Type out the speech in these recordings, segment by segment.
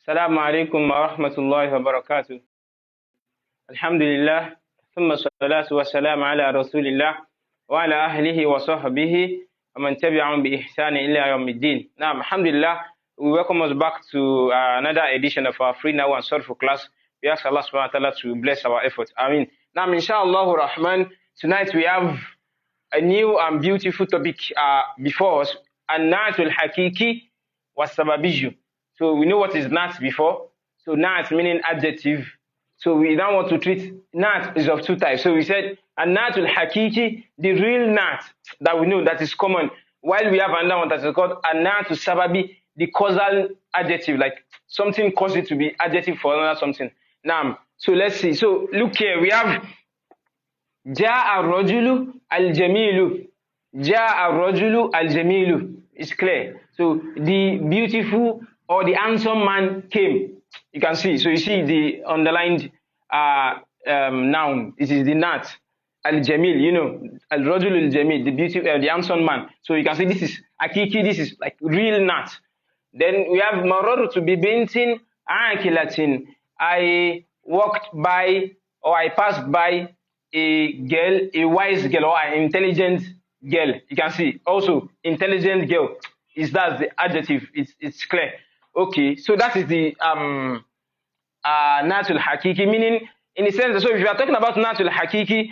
السلام عليكم ورحمة الله وبركاته. الحمد لله ثم الصلاة والسلام على رسول الله وعلى أهله وصحبه ومن تبعهم بإحسان إلى يوم الدين. Now, alhamdulillah, we welcome us back to another edition of our free Nahw and Sarf class. We ask Allah subhanahu wa ta'ala to bless our efforts. Ameen. Now, inshallah rahman, tonight we have a new and beautiful topic before us, النعت الحقيقي والسببي. So we know what is nat before. So nat meaning adjective. So we now want to treat nat is of two types. So we said النعت الحقيقي, the real nat that we know that is common. While we have another one that is called النعت السببي, the causal adjective, like something causes it to be adjective for another something. Now, so let's see. So look here, we have جاء الرجل الجميل. جاء الرجل الجميل. It's clear. So the beautiful or the handsome man came. You can see. So you see the underlined noun. It is the nat. Al-Jamil, you know, Al-Rajul al-Jamil, the beautiful, the handsome man. So you can see this is Akiki, this is like real nat. Then we have Marartu bi bintin akilatin. I walked by or I passed by a girl, a wise girl or an intelligent girl. You can see also intelligent girl is that's the adjective. It's clear. Okay, so that is the natul hakiki, meaning in the sense that, so if you are talking about natul hakiki,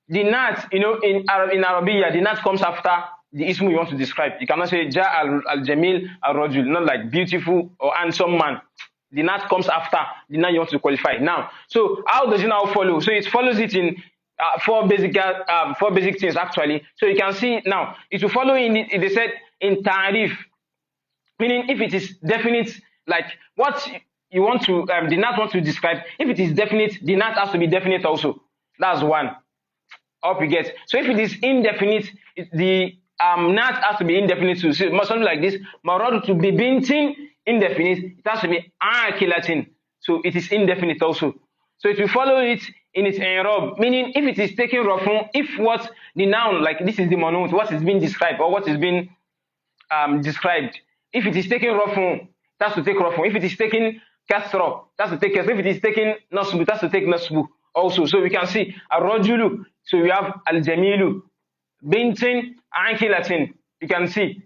the nat, you know, in Arabiya, the nat comes after the ism you want to describe. You cannot say ja al jamil al rajul, not like beautiful or handsome man. The nat comes after the nat you want to qualify. Now, so how does it now follow? So it follows it in four basic things actually. So you can see now it will follow in it, they said in ta'rif, meaning if it is definite, like what you want to the nat want to describe, if it is definite, the nat has to be definite also. That's one. Hope you get. So if it is indefinite, the nat has to be indefinite too. So something like this, marad to be bintin, indefinite, it has to be akilatin. So it is indefinite also. So it will follow it in its i'rab, meaning if it is taken rafun, if what the noun, like this is the manut, what is being described or what is being described, if it is taken rafun, that's to take rafun. If it is taken kasra, that's to take kasra. If it is taken nasbu, that's to take nasbu also. So we can see ar-rajulu, so we have al-jamilu, bintin, ankilatin. You can see.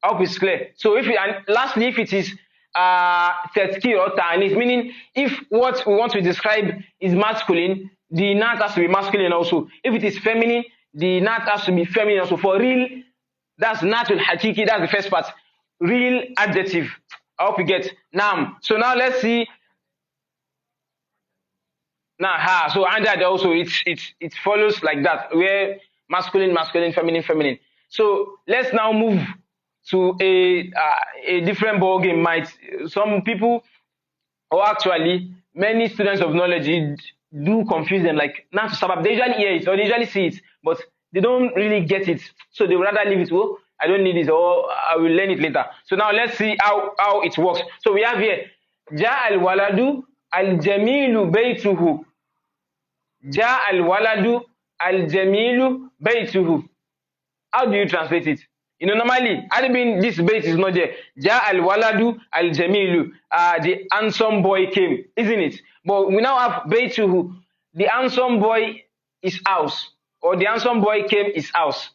I hope it's clear. So if and lastly, if it is tadhkir or ta'anis, meaning if what we want to describe is masculine, the nat has to be masculine also. If it is feminine, the nat has to be feminine also. For real, that's natul hakiki, that's the first part. Real adjective. I hope you get. Now, so now let's see. Now, so under that also it follows like that, where masculine, feminine, feminine. So let's now move to a different ball game. Might some people, or actually many students of knowledge, do confuse them, like not to sabab. They usually hear it or they usually see it, but they don't really get it. So they would rather leave it. Oh, I don't need it, or I will learn it later. So now let's see how it works. So we have here ja al waladu al jamilu baytuhu. Ja al waladu al jamilu baytuhu. How do you translate it? You know, normally, I mean, this bayt is not there. Ja al waladu al jamilu. The handsome boy came, isn't it? But we now have baytuhu. The handsome boy is house, or the handsome boy came is house.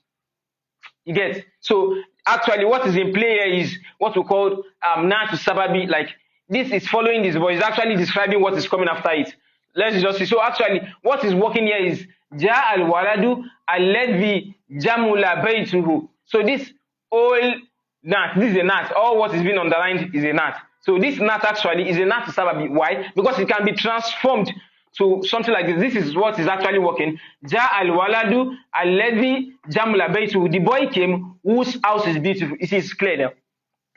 You get? So actually what is in play here is what we call nat sababi, like this is following this, but it's actually describing what is coming after it. Let's just see. So actually what is working here is ja al waladu alladhi jamula baytuhu. So this all nat, this is a nat, all what is being underlined is a nat. So this nat actually is a nat sababi. Why? Because it can be transformed to something like this. This is what is actually working. Ja al waladu alladhi jamla baytuhu. The boy came whose house is beautiful. It is clear now.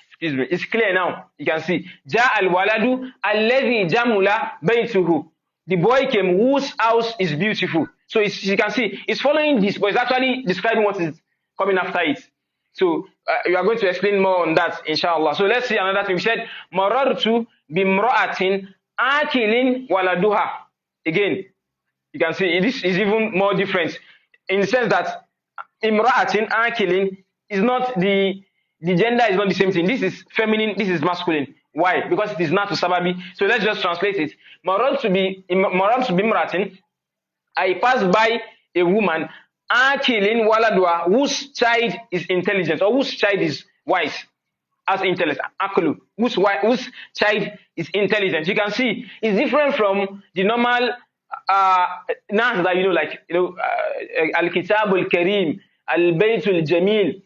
Excuse me. It's clear now. You can see. Ja al waladu alladhi jamla baytuhu. The boy came whose house is beautiful. So you can see it's following this, but it's actually describing what is coming after it. So you are going to explain more on that, inshallah. So let's see another thing. We said marartu bimra'atin akilin waladuha. Again, you can see this is even more different in the sense that imra'atin akilin is not the gender is not the same thing. This is feminine, this is masculine. Why? Because it is not to sababi. So let's just translate it. Marartu bi imratin. I passed by a woman, akilin waladwa, whose child is intelligent or whose child is wise. As intelligent, akulu, whose child is intelligent. You can see it's different from the normal nas that al-kitab al-karim, al-bayt al-jamil,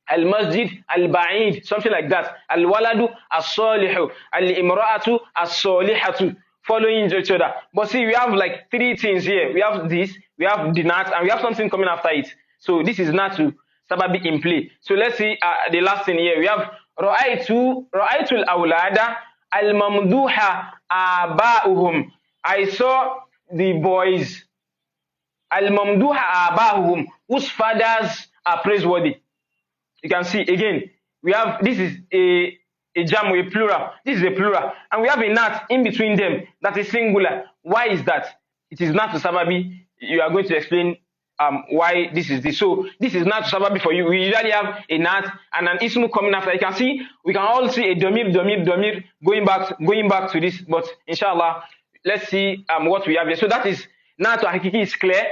al-masjid al-ba'id, something like that. Al-waladu as-salihu, al-imra'atu as-salihatu, following each other. But see, we have like three things here. We have this, we have the nat, and we have something coming after it. So this is not to sababi in play. So let's see the last thing here. We have ra'aytu al-awlada al-mamduha aba'uhum. I saw the boys al-mamduha aba'uhum, whose fathers are praiseworthy. You can see again, we have, this is a jamu, a plural. This is a plural. And we have a nat in between them that is singular. Why is that? It is not to sababi. You are going to explain why this is this. So this is not to sababi for you. We usually have a nat and an ismu coming after. You can see, we can all see a domir going back to this. But inshallah, let's see what we have here. So that is nat to hakiki is clear.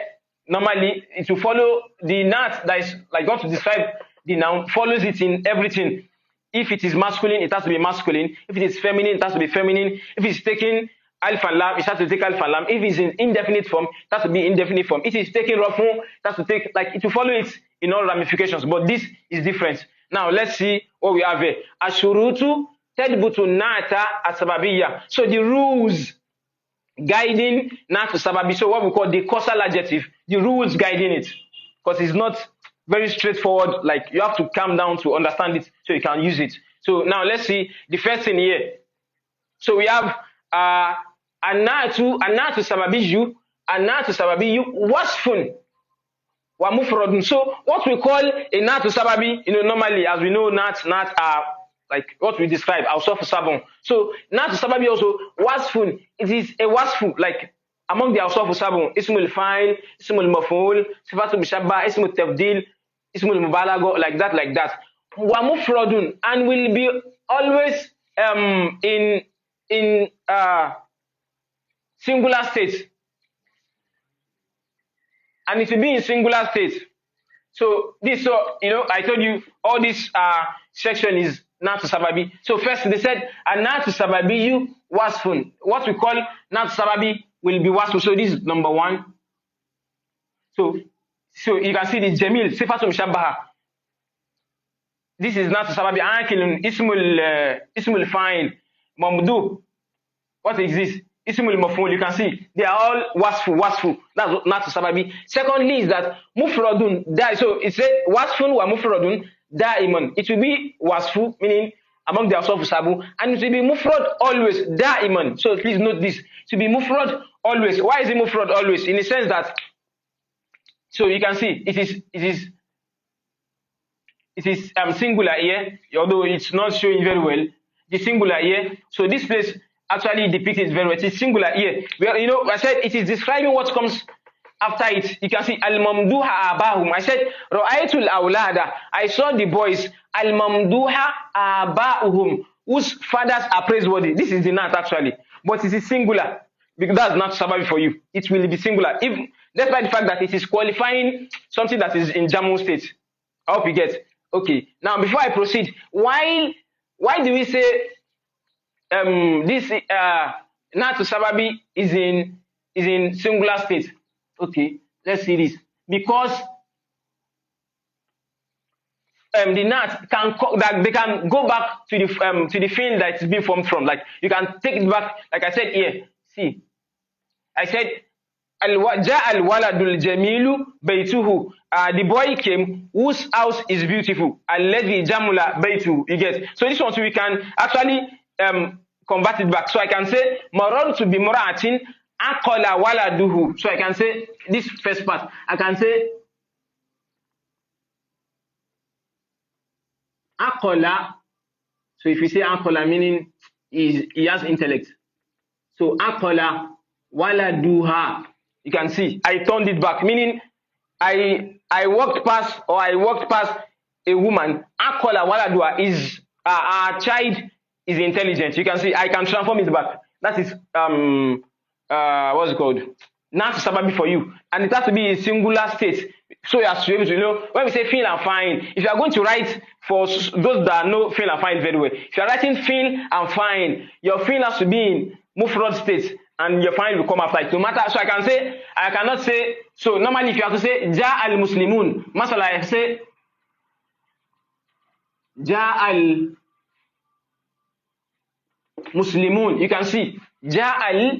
Normally, it will follow the nat that is like going to describe the noun, follows it in everything. If it is masculine, it has to be masculine. If it is feminine, it has to be feminine. If it's taking alif and lam, it has to take alif and lam. If it's in indefinite form, it has to be indefinite form. If it's taking rafu, it has to take, like, it will follow it in all ramifications. But this is different. Now let's see what we have here. Ashurutu tadbutu nata asbabiyya. So the rules guiding nat sababi. So what we call the causal adjective, the rules guiding it, because it's not very straightforward. Like, you have to calm down to understand it so you can use it. So now let's see the first thing here. So we have anatu sababiyu wasfun wa mufradun. So what we call a natu sababi, normally, as we know, nat are like what we describe, awsaf sabon. So natu sababi also wasfun. It is a wasfu, like among the awsaf sabon, ismul fa'il, ismul maf'ul, sifatul mushabba, ismul tafdil, ismul mubalago, like that. Wa mufradun, and will be always in singular state, and it will be in singular state. So this, I told you all this section is natu sababi. So first they said natu sababiyu wasfun. What we call natu sababi will be wasfu. So this is number one. So you can see the jamil sifatu mushabbaha. This is natu sababi. Akilun ismul fa'il mamdu. What is this? Ismul maf'ul. You can see they are all wasfu. That's natu sababi. Secondly is that mufradun. So it said wasfun wa mufradun daiman. It will be wasfu, meaning among the awsaf sabu, and it will be mufrad always daiman. So please note this. To be mufrad always. Why is it mufrad always? In the sense that, so you can see it is singular here, although it's not showing very well. The singular here. So this place actually depicts it very well. It is singular here. Where, I said it is describing what comes after it. You can see al-mamduha abahum. I said ra'aytul awlada. I saw the boys. Al-mamduha abahum, whose fathers are praiseworthy. This is the nat actually, but it is singular because that's not sababi for you. It will be singular, if despite the fact that it is qualifying something that is in jamu state. I hope you get. Okay. Now before I proceed, why do we say this natu sababi is in singular state? Okay, let's see this. Because the nat they can go back to the field that it's been formed from. Like, you can take it back, like I said here. See, I said al-waladul jamilu baytuhu. The boy came whose house is beautiful. Alladhi jamula baytuhu. You get. So this one, so we can actually convert it back. So I can say marartu bi mura'atin aqala waladuhu. So I can say this first part. I can say aqala. So if you say aqala, meaning he has intellect. So aqala waladuha. You can see I turned it back, meaning I walked past a woman. Aqala waladuha is our child is intelligent. You can see I can transform it back. That is what's it called? Nahw sababi for you, and it has to be in singular state. So you have to be able to, you know, when we say feel and find, if you are going to write for those that know feel and find very well, if you are writing feel and find, your feel has to be in mufrad state, and your find will come after it. No matter, so I cannot say. So normally, if you have to say ja al muslimun, masala, I say ja al muslimun. You can see ja al.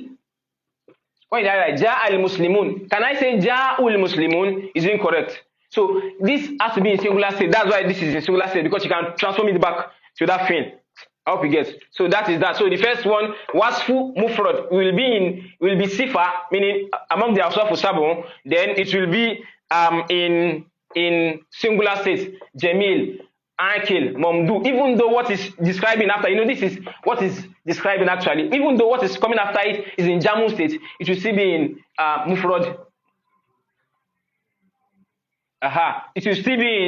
Why did I write ja al muslimun? Can I say ja ul muslimun? Is incorrect. So this has to be in singular state. That's why this is in singular state, because you can transform it back to that thing. I hope you get. So that is that. So the first one, wasfu mufrad, will be sifa, meaning among the awsaf sab'un. Then it will be in singular state, jamil, akil, mamdu. Even though what is describing after, you know, this is what is describing actually. Even though what is coming after it is in jamu state, it will still be in mufrad. It will still be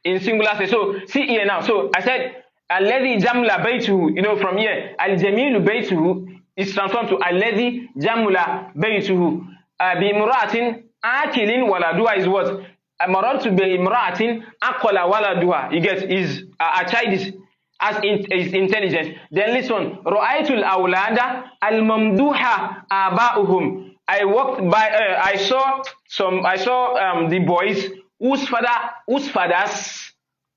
in singular state. So see here now. So I said alladhi jamla baytuhu. You know, from here, al jamilu baytuhu is transformed to alladhi jamla baytuhu. Bi imra'atin akilin waladuha is what? Marartu bi imra'atin aqala waladuha. You get, is a child is intelligent. Then listen, ra'aytul awlada al mamduha aba'uhum. I walked by. I saw the boys whose fathers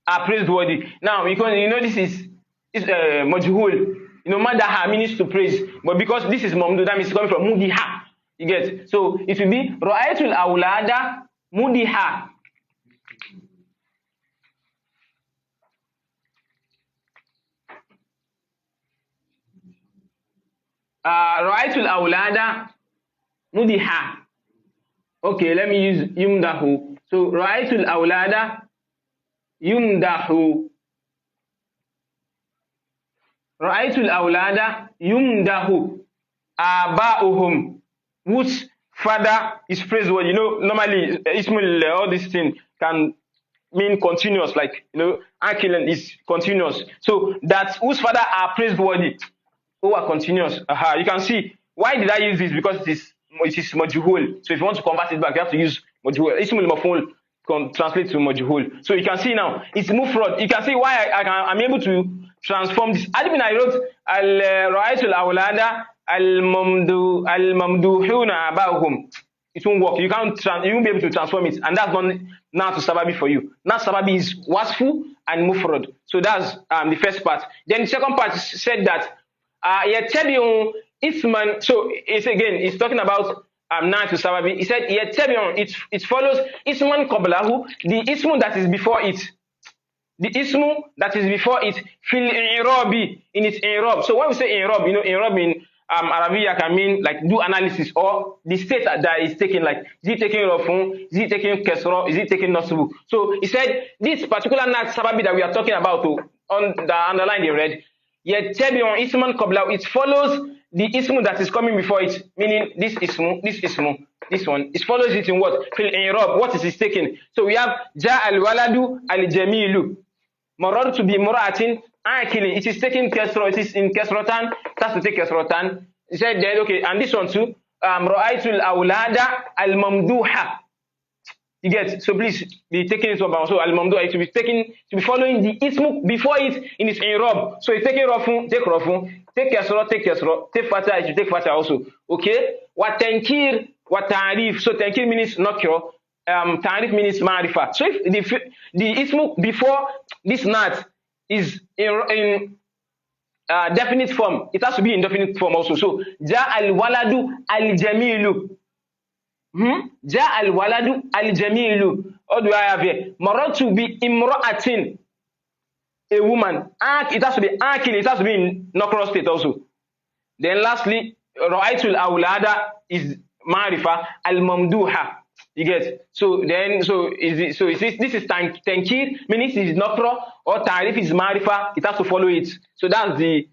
are praiseworthy. Now, because you know this is majhul. You know, madaha means to praise, but because this is mamdu, that means coming from mudiha. You get, so it will be ra'aytul awlada mudiha. Ra'aytul awlada mudiha. Okay, let me use yumdahu. So ra'aytul awlada yumdahu. Ra'aytul awlada yumdahu aba'uhum, whose father is praiseworthy. You know, normally Ismail, all these things can mean continuous, like, you know, akilin is continuous. So that whose father are praiseworthy, who are continuous. You can see why did I use this? Because it is majhul. So if you want to convert it back, you have to use majhul. Ismul maf'ul can translate to majhul. So you can see now it's mufrad. You can see why I'm able to transform this. I wrote al-ra'aytul awlada al-mamduhuna abahum. It won't work. You won't be able to transform it, and that's not Nahw sababi for you. Nahw sababi is wasfu and mufrad. So that's the first part. Then the second part said that yattabi'u isman. So it's talking about Nahw sababi. He said yattabi'u, it follows isman qablahu, the ismu that is before it. The ismu that is before it, fil i'rabi, in its i'rab. So when we say i'rab, you know, i'rab in Arabic can mean like do analysis, or the state that is taking, like is it taking rafun, is it taking kesra, is it taking nasbu. So he said this particular Nahw sababi that we are talking about, on the underline in red, yattabi'u isman qablahu, it follows the ismu that is coming before it, meaning this ismu, this one, it follows it in what? Fil i'rab, what is it taking? So we have ja al waladu al jamilu, marartu bi imra'atin akilin, it is taking kesra, it is in kesrotan, it has to take kesrotan. He said then, okay, and this one too, ra'aytul awlada al mamduha. You get, so please be taking it one. So al mamduha, it will be taking, to be following the ismu before it in its i'rab. So it's taking rafun, take kesra, take fatha, it will take fatha also. Okay, wa tankir wa ta'rif. So tankir means nakira, ta'rif means ma'rifa. So if the ismu before this nat is in definite form, it has to be in definite form also. So ja al waladu al jamilu. Ja al waladu al jamilu. What do I have here? Maratu bi imra'atin, a woman. It has to be akil, it has to be in nakra state also. Then lastly, ra'aytul awlada is ma'rifa al mamduha. You get, so then this is tankir, meaning it is nakra, or ta'rif is marifa, it has to follow it. So that's the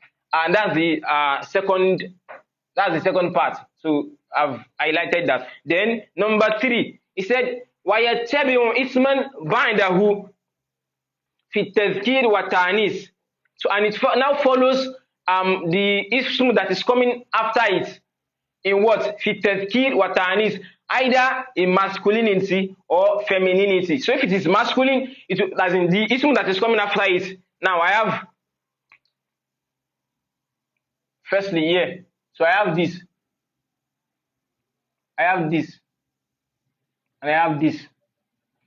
second part. So I've highlighted that. Then number 3, he said wa yattabi'u isman ba'dahu في التذكير والتأنيث. So and it now follows the ism that is coming after it in what? في التذكير والتأنيث, either in masculinity or femininity. So if it is masculine, it as in the ism that is coming after it. Now I have firstly here. So I have this. I have this. And I have this.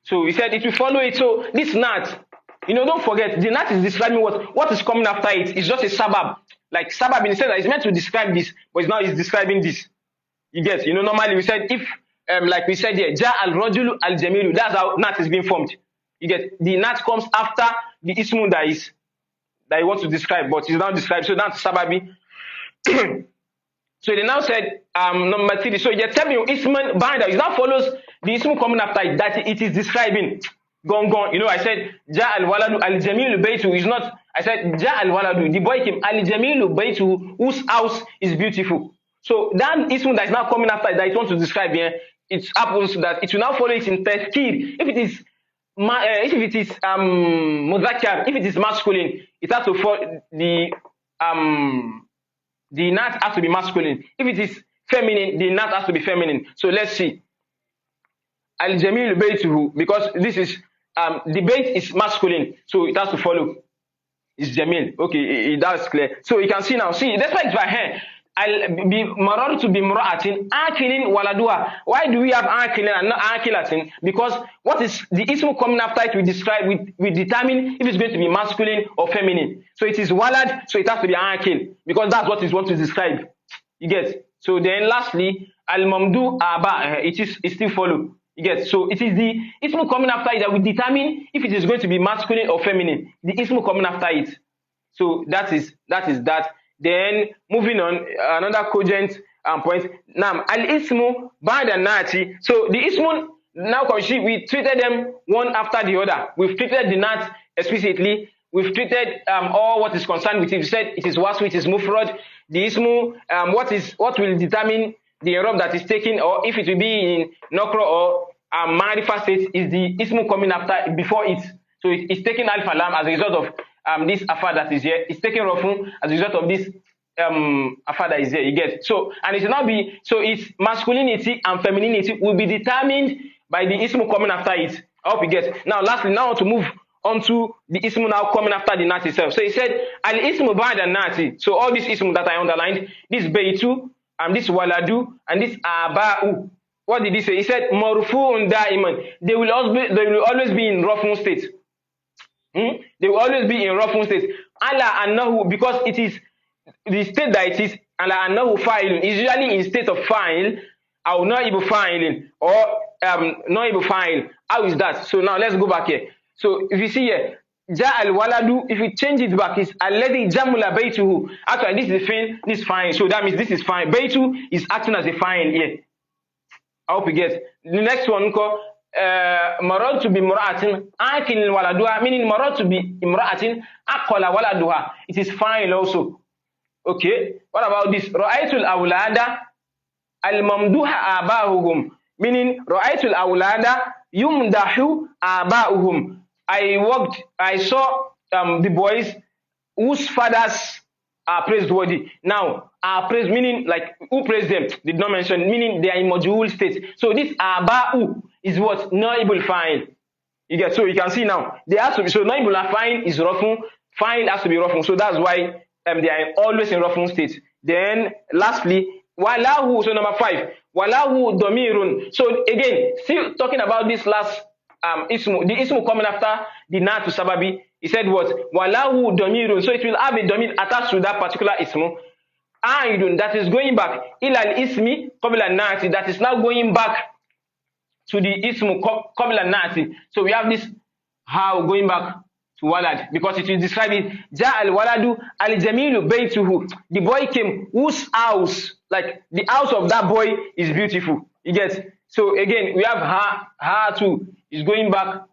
So he said it will follow it. So this nat, don't forget, the nat is describing what is coming after it. It's just a sabab. Like sabab in the sense that it's meant to describe this, but now it's describing this. You get, normally we said if, like we said here, ja al-rajulu al-jamilu, that's how nat is being formed. You get, the nat comes after the ismu that you want to describe, but it's not described. So that's sababi. So they now said, number 3. So you tell me isman binder. It now follows the ism coming after it that it is describing. Gone. I said ja al waladu al jamilu baytu is not. I said ja al waladu, the boy came, al jamilu baytu, whose house is beautiful. So that ism that is now coming after it, that it wants to describe here, it happens that it will now follow it in tafkir. If it is mudhakkar, if it is masculine, it has to follow the nat has to be masculine. If it is feminine, the nat has to be feminine. So let's see. Al-Jamil Baytuhu, because this is the bait is masculine, so it has to follow. It's Jamil. Okay, that's clear. So you can see now. See, that's why it's by hand. I'll to be mura'atin akilin waladua. Why do we have akilin and not akilatin? Because what is the ism coming after it we describe, we determine if it's going to be masculine or feminine. So it is walad, so it has to be akil, because that's what it wants to describe. You get. So then lastly, al-mamdu aba, it still follow. You get. So it is the ism coming after it that we determine if it is going to be masculine or feminine. The ism coming after it. So that is that. Then moving on, another cogent point. Now, al-ismu ba'da nati. So the ismun, now we treated them one after the other. We've treated the nat explicitly. We've treated all what is concerned with it. We said it is wasfu, it is mufrad. The ismu, what will determine the i'rab that is taken, or if it will be in nakra or ma'rifa state, is the ismu coming after before it. So it's taking alif alam as a result of this afar that is here. It's taking rafun as a result of this afar that is here. You get. So and it will not be, so its masculinity and femininity will be determined by the ismu coming after it. I hope you get. Now lastly, now to move on to the ismu now coming after the nat itself. So he said al ismu ba'da nati. So all these ismu that I underlined, this baytu, this waladu, and this aba'u. What did he say? He said marfu'un da'iman. They will always be in rafun state. They will always be in rafun state. Ala annahu, because it is the state that it is, ala annahu fa'ilun, is usually in state of fa'il, or na'ibu fa'ilin, or na'ibu fa'il. How is that? So now let's go back here. So if you see here, ja al waladu, if you change it back, it's alladhi jamula baytuhu. Actually, this is the fa'il, this is fa'il. So that means this is fa'il. Baytu is acting as a fa'il here. I hope you get. The next one called marad to be mura'atin akil waladuha, meaning marad to be imra'atin aqala waladuha. It is fine also. Okay. What about this? Ra'aytul awlada al-mamduha aba'uhum, meaning ra'aytul awlada yumdahu aba'uhum. I saw the boys whose fathers are praiseworthy. Now, praise meaning like who praised them did not mention, meaning they are in module state. So this aba'u is what? Naibul fa'il. You get, so you can see now they have to be, so naibul fa'il is rafun, fa'il has to be rafun. So that's why they are always in rafun state. Then lastly, walahu, so number 5, walahu domirun. So again, still talking about this last ismu, the ismu coming after the nat to sababi. He said what? Walahu domirun. So it will have a domir attached to that particular ismu. Aidun, that is going back. Ilal ismi qabla nati, that is now going back to the ismu qabla nati. So we have this how going back to walad, because it will describe it. Ja al waladu al jamilu baytuhu. The boy came whose house, like the house of that boy is beautiful. You get. So again, we have ha too is going back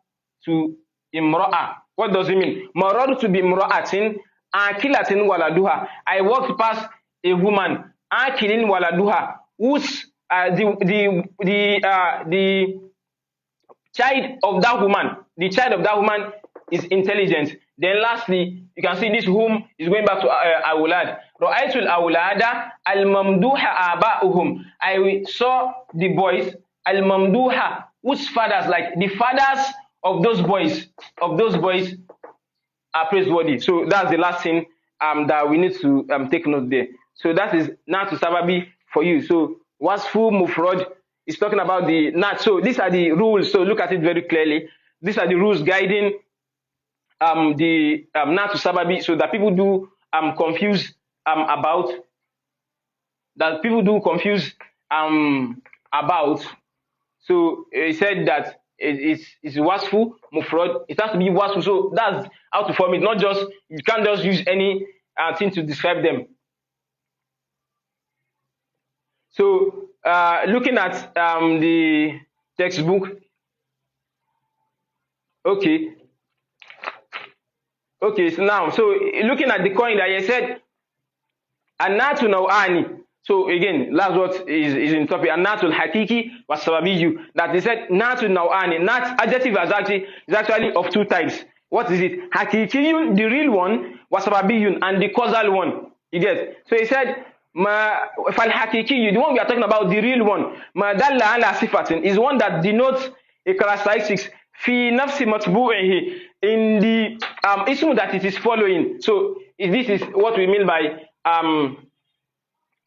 to imra'a. What does it mean? Maradu to be imra'atin akilatin waladuha. I walked past a woman akilin waladuha, whose the child of that woman, is intelligent. Then lastly, you can see this whom is going back to awlad. Ra'aytul awlada al-mamduha aba'uhum. I saw the boys al-mamduha, whose fathers, like the fathers of those boys are praiseworthy. So that's the last thing that we need to take note there. So that is Nahw Sababi for you. So wasfu mufrad is talking about the nat. So these are the rules. So look at it very clearly. These are the rules guiding the Nahw Sababi, so that people do confuse about. That people do confuse about. So he said that it's wasfu mufrad. It has to be wasfu. So that's how to form it. Not just, you can't just use any thing to describe them. So looking at the textbook, okay. So now, so looking at the coin that he said, النعت نوعان. So again, last what is in topic. النعت الحقيقي والسببي. That he said نعت نوعان. Nat adjective is actually of two types. What is it? حقيقي, the real one, والسببي, and the causal one. You get? So he said فالحقيقي, the one we are talking about, the real one, ما دل على صفة, is one that denotes a characteristics في نفس مطبوعه, in the ism that it is following. So this is what we mean by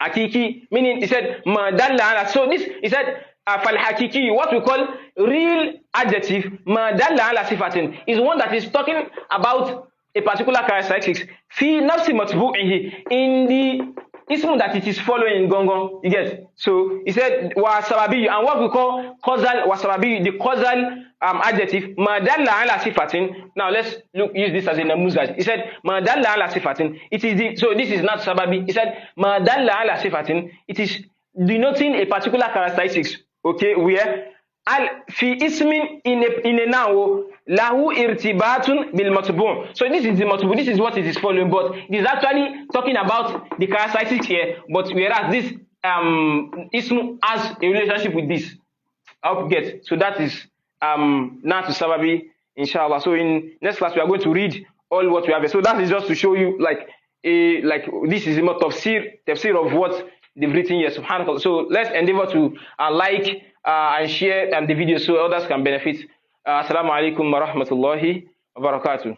hakiki, meaning he said ma dalla ala. So this, he said fal hakiki, what we call real adjective, ma dalla ala sifatin, is one that is talking about a particular characteristics fi nafsi matbu'ihi, in the ism that it is following. Gongon, you get? So he said wa sababi, and what we call causal wa sababi, the causal adjective, ma dalla ala sifatin. Now let's use this as a namuzaj. He said ma dalla ala sifatin, it is the, so this is not sababi. He said ma dalla ala sifatin, it is denoting a particular characteristics, okay, where al fi ismin, in a noun, lahu irtibatun bil matbu'. So this is the matbu', this is what it is following, but it is actually talking about the characteristics here, but whereas this ism has a relationship with this. I hope you get. So that is Nahw Sababi, inshallah. So in next class we are going to read all what we have. So that is just to show you like this is a tafsir of what they've written here. Subhanallah. So let's endeavor to like and share the video so others can benefit. Assalamu alaikum wa rahmatullahi wa barakatuh.